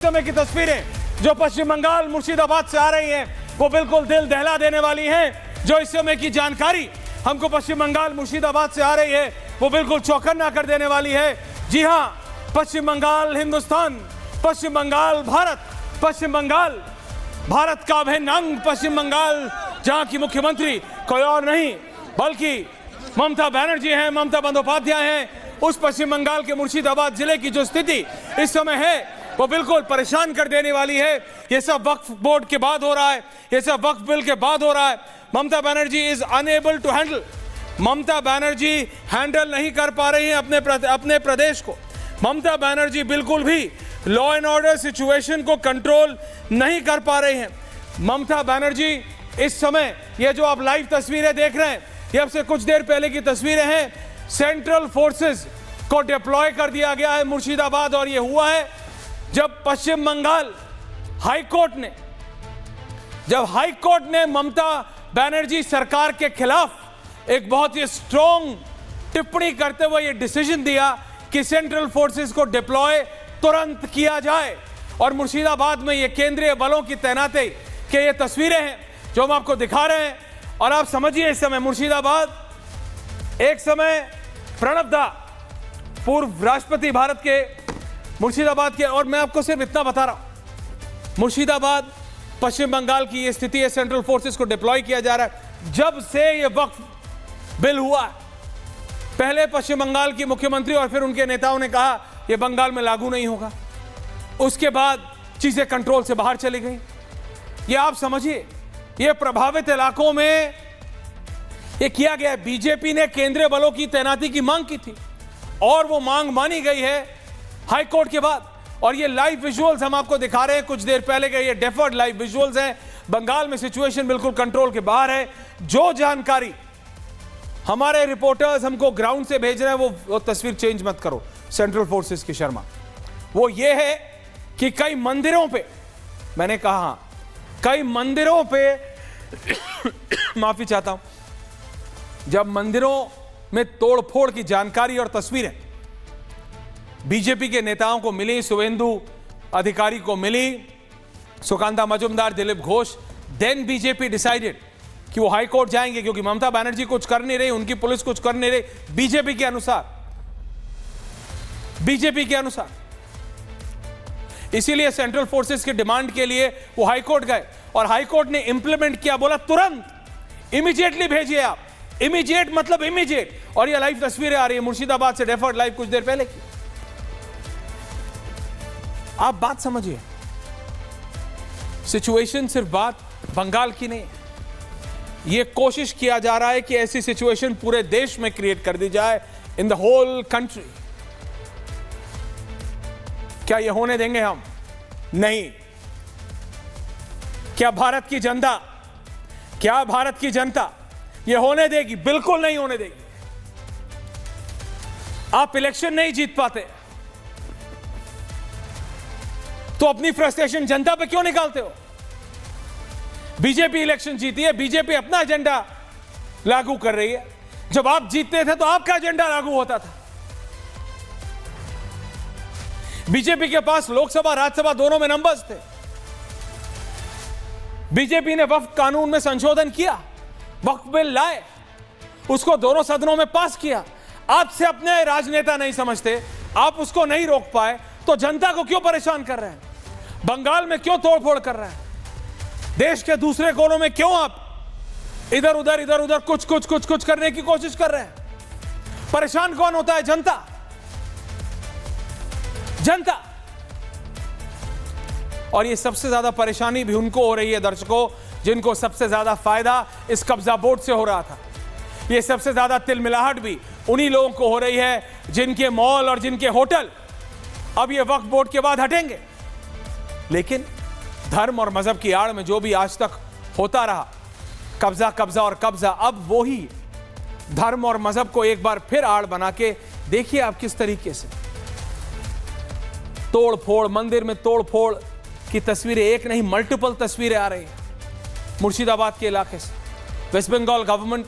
समय की तस्वीरें जो पश्चिम बंगाल मुर्शिदाबाद से आ रही हैं वो बिल्कुल दिल दहला देने वाली हैं। जो इस समय की जानकारी हमको पश्चिम बंगाल मुर्शिदाबाद से आ रही है वो बिल्कुल चौकन्ना कर देने वाली है। जी हां, पश्चिम बंगाल हिंदुस्तान, पश्चिम बंगाल भारत, पश्चिम बंगाल भारत का अभिन्न अंग, पश्चिम बंगाल जहां की मुख्यमंत्री कोई और नहीं बल्कि ममता बनर्जी हैं, ममता बंदोपाध्याय हैं। उस पश्चिम बंगाल के मुर्शिदाबाद जिले की जो स्थिति इस समय है वो बिल्कुल परेशान कर देने वाली है। ये सब वक्फ बोर्ड के बाद हो रहा है, ये सब वक्फ बिल के बाद हो रहा है। Mamata Banerjee is unable to handle, Mamata Banerjee handle नहीं कर पा रही हैं अपने प्रदेश को। ममता बनर्जी बिल्कुल भी लॉ एंड ऑर्डर सिचुएशन को कंट्रोल नहीं कर पा रही हैं। ममता बनर्जी इस समय, ये जो आप लाइव तस्वीरें देख रहे हैं, ये अब से कुछ देर पहले की तस्वीरें हैं। सेंट्रल फोर्सेस को डिप्लॉय कर दिया गया है मुर्शिदाबाद, और ये हुआ है जब पश्चिम बंगाल हाईकोर्ट ने ममता बनर्जी सरकार के खिलाफ एक बहुत ही स्ट्रॉन्ग टिप्पणी करते हुए ये डिसीजन दिया कि सेंट्रल फोर्सेस को डिप्लॉय तुरंत किया जाए। और मुर्शिदाबाद में ये केंद्रीय बलों की तैनाती के ये तस्वीरें हैं जो हम आपको दिखा रहे हैं। और आप समझिए, इस समय मुर्शिदाबाद, एक समय प्रणब दा पूर्व राष्ट्रपति भारत के, मुर्शिदाबाद के, और मैं आपको सिर्फ इतना बता रहा हूं, मुर्शिदाबाद पश्चिम बंगाल की ये स्थिति है। सेंट्रल फोर्सेस को डिप्लॉय किया जा रहा है। जब से ये वक्फ बिल हुआ, पहले पश्चिम बंगाल की मुख्यमंत्री और फिर उनके नेताओं ने कहा ये बंगाल में लागू नहीं होगा। उसके बाद चीजें कंट्रोल से बाहर चली गई। ये आप समझिए, ये प्रभावित इलाकों में ये किया गया। बीजेपी ने केंद्रीय बलों की तैनाती की मांग की थी और वो मांग मानी गई है हाईकोर्ट के बाद। और ये लाइव विजुअल्स हम आपको दिखा रहे हैं, कुछ देर पहले के ये डेफर्ड लाइव विजुअल्स हैं। बंगाल में सिचुएशन बिल्कुल कंट्रोल के बाहर है। जो जानकारी हमारे रिपोर्टर्स हमको ग्राउंड से भेज रहे हैं, वो तस्वीर चेंज मत करो सेंट्रल फोर्सेस की शर्मा, वो ये है कि कई मंदिरों पे, मैंने कहा कई मंदिरों पे माफी चाहता हूं, जब मंदिरों में तोड़फोड़ की जानकारी और तस्वीरें बीजेपी के नेताओं को मिली, शुभेंदु अधिकारी को मिली, Sukanta Majumdar, Dilip Ghosh, then BJP decided कि वो हाई कोर्ट जाएंगे, क्योंकि ममता बनर्जी कुछ कर नहीं रही, उनकी पुलिस कुछ कर नहीं रही बीजेपी के अनुसार। इसीलिए सेंट्रल फोर्सेस की डिमांड के लिए वो हाई कोर्ट गए और हाई कोर्ट ने इंप्लीमेंट किया, बोला तुरंत इमीडिएटली भेजिए आप। इमीडिएट मतलब इमीडिएट। और ये लाइव तस्वीरें आ रही है मुर्शिदाबाद से, डेफर्ड लाइव कुछ देर पहले की। आप बात समझिए, सिचुएशन सिर्फ बात बंगाल की नहीं, यह कोशिश किया जा रहा है कि ऐसी सिचुएशन पूरे देश में क्रिएट कर दी जाए, इन द होल कंट्री। क्या यह होने देंगे हम? नहीं। क्या भारत की जनता यह होने देगी? बिल्कुल नहीं होने देगी। आप इलेक्शन नहीं जीत पाते तो अपनी फ्रस्ट्रेशन जनता पे क्यों निकालते हो? बीजेपी इलेक्शन जीती है, बीजेपी अपना एजेंडा लागू कर रही है। जब आप जीतते थे तो आपका एजेंडा लागू होता था। बीजेपी के पास लोकसभा राज्यसभा दोनों में नंबर्स थे। बीजेपी ने वक्फ कानून में संशोधन किया, वक्फ बिल लाए, उसको दोनों सदनों में पास किया। आपसे अपने राजनेता नहीं समझते, आप उसको नहीं रोक पाए, तो जनता को क्यों परेशान कर रहे हैं? बंगाल में क्यों तोड़फोड़ कर रहे हैं? देश के दूसरे कोनों में क्यों आप इधर उधर कुछ करने की कोशिश कर रहे हैं? परेशान कौन होता है? जनता। और ये सबसे ज्यादा परेशानी भी उनको हो रही है दर्शकों, जिनको सबसे ज्यादा फायदा इस कब्जा बोर्ड से हो रहा था। ये सबसे ज्यादा तिलमिलाहट भी उन्हीं लोगों को हो रही है जिनके मॉल और जिनके होटल अब ये वक्फ बोर्ड के बाद हटेंगे। लेकिन धर्म और मजहब की आड़ में जो भी आज तक होता रहा, कब्जा, अब वो ही धर्म और मजहब को एक बार फिर आड़ बना के देखिए आप किस तरीके से तोड़फोड़, मंदिर में तोड़फोड़ की तस्वीरें, एक नहीं मल्टीपल तस्वीरें आ रही हैं मुर्शिदाबाद के इलाके से। वेस्ट बंगाल गवर्नमेंट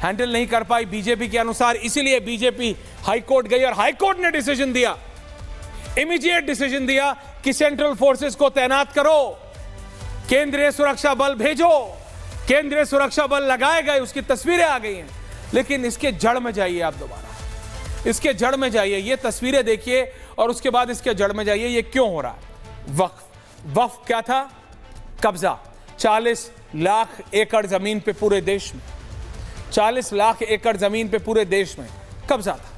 हैंडल नहीं कर पाई बीजेपी के अनुसार, इसीलिए बीजेपी हाईकोर्ट गई और हाईकोर्ट ने डिसीजन दिया, इमीडिएट डिसीजन दिया कि सेंट्रल फोर्सेस को तैनात करो, केंद्रीय सुरक्षा बल भेजो, केंद्रीय सुरक्षा बल लगाए गए, उसकी तस्वीरें आ गई हैं। लेकिन इसके जड़ में जाइए आप दोबारा, इसके जड़ में जाइए, ये तस्वीरें देखिए और उसके बाद इसके जड़ में जाइए, ये क्यों हो रहा है। वक्फ क्या था? कब्जा। 40 लाख एकड़ जमीन पे पूरे देश में, 40 लाख एकड़ जमीन पे पूरे देश में कब्जा था।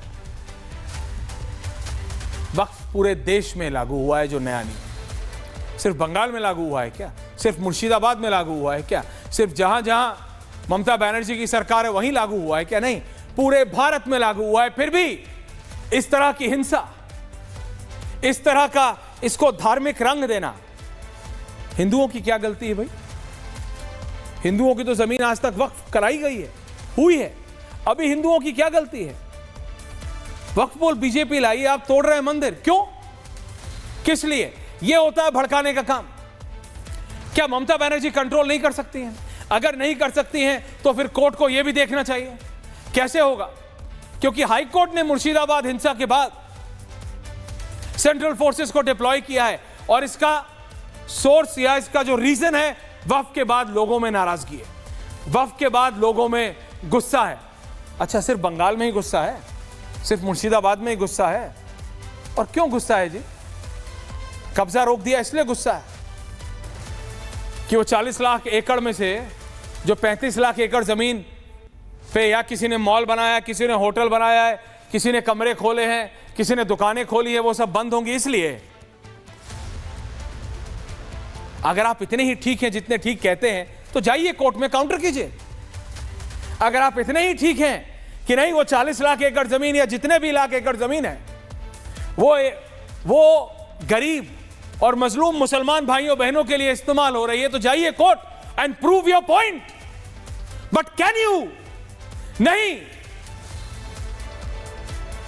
वक्फ पूरे देश में लागू हुआ है, जो नया नहीं। सिर्फ बंगाल में लागू हुआ है क्या? सिर्फ मुर्शिदाबाद में लागू हुआ है क्या? सिर्फ जहां जहां ममता बनर्जी की सरकार है वहीं लागू हुआ है क्या? नहीं, पूरे भारत में लागू हुआ है। फिर भी इस तरह की हिंसा, इस तरह का इसको धार्मिक रंग देना, हिंदुओं की क्या गलती है भाई? हिंदुओं की तो जमीन आज तक वक्फ कराई गई है, हुई है। अभी हिंदुओं की क्या गलती है? वक्फ बोल बीजेपी लाई, आप तोड़ रहे हैं मंदिर, क्यों? किस लिए? यह होता है भड़काने का काम। क्या ममता बनर्जी कंट्रोल नहीं कर सकती हैं? अगर नहीं कर सकती हैं तो फिर कोर्ट को यह भी देखना चाहिए। कैसे होगा? क्योंकि हाई कोर्ट ने मुर्शिदाबाद हिंसा के बाद सेंट्रल फोर्सेस को डिप्लॉय किया है और इसका सोर्स या इसका जो रीजन है, वक्फ के बाद लोगों में नाराजगी है, वक्फ के बाद लोगों में गुस्सा है। अच्छा, सिर्फ बंगाल में ही गुस्सा है? सिर्फ मुर्शिदाबाद में ही गुस्सा है? और क्यों गुस्सा है जी? कब्जा रोक दिया इसलिए गुस्सा है कि वो 40 लाख एकड़ में से जो 35 लाख एकड़ जमीन पे या किसी ने मॉल बनाया, किसी ने होटल बनाया है, किसी ने कमरे खोले हैं, किसी ने दुकानें खोली है, वो सब बंद होंगी इसलिए। अगर आप इतने ही ठीक हैं जितने ठीक कहते हैं तो जाइए कोर्ट में काउंटर कीजिए। अगर आप इतने ही ठीक हैं कि नहीं, वो 40 लाख एकड़ जमीन या जितने भी लाख एकड़ जमीन है वो गरीब और मजलूम मुसलमान भाइयों बहनों के लिए इस्तेमाल हो रही है, तो जाइए court and prove your point. But can you? नहीं,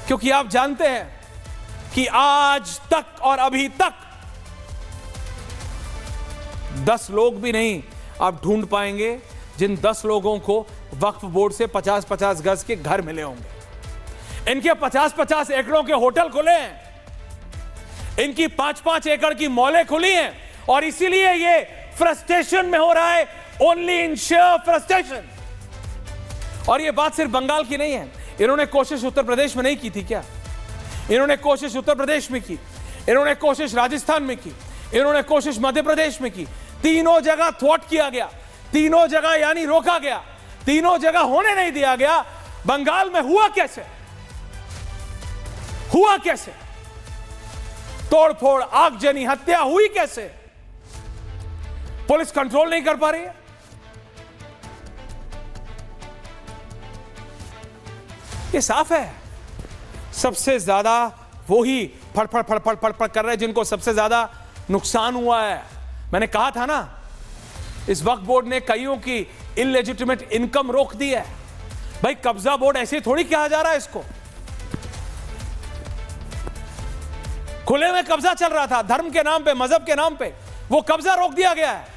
क्योंकि आप जानते हैं कि आज तक और अभी तक 10 लोग भी नहीं आप ढूंढ पाएंगे जिन 10 लोगों को वक्फ बोर्ड से 50-50 गज के घर मिले होंगे। इनके 50-50 एकड़ों के होटल खुले हैं, इनकी 5-5 एकड़ की मॉलें खुली हैं, और इसीलिए ये फ्रस्ट्रेशन में हो रहा है, ओनली इन शेयर फ्रस्ट्रेशन। और ये बात सिर्फ बंगाल की नहीं है, इन्होंने कोशिश उत्तर प्रदेश में नहीं की थी क्या? इन्होंने कोशिश उत्तर प्रदेश में की, इन्होंने कोशिश राजस्थान में की, इन्होंने कोशिश मध्य प्रदेश में की। तीनों जगह थ्वॉट किया गया, तीनों जगह यानी रोका गया, तीनों जगह होने नहीं दिया गया। बंगाल में हुआ कैसे? हुआ कैसे? तोड़फोड़, आगजनी, हत्या हुई कैसे? पुलिस कंट्रोल नहीं कर पा रही है। ये साफ है, सबसे ज्यादा वो ही फड़फड़ फड़फड़ फड़फड़ कर रहे हैं जिनको सबसे ज्यादा नुकसान हुआ है। मैंने कहा था ना, इस वक्फ बोर्ड ने कईयों की इलेजिटिमेट इनकम रोक दी है। भाई कब्जा बोर्ड ऐसे थोड़ी कहा जा रहा है इसको, खुले में कब्जा चल रहा था, धर्म के नाम पे, मजहब के नाम पे, वो कब्जा रोक दिया गया है।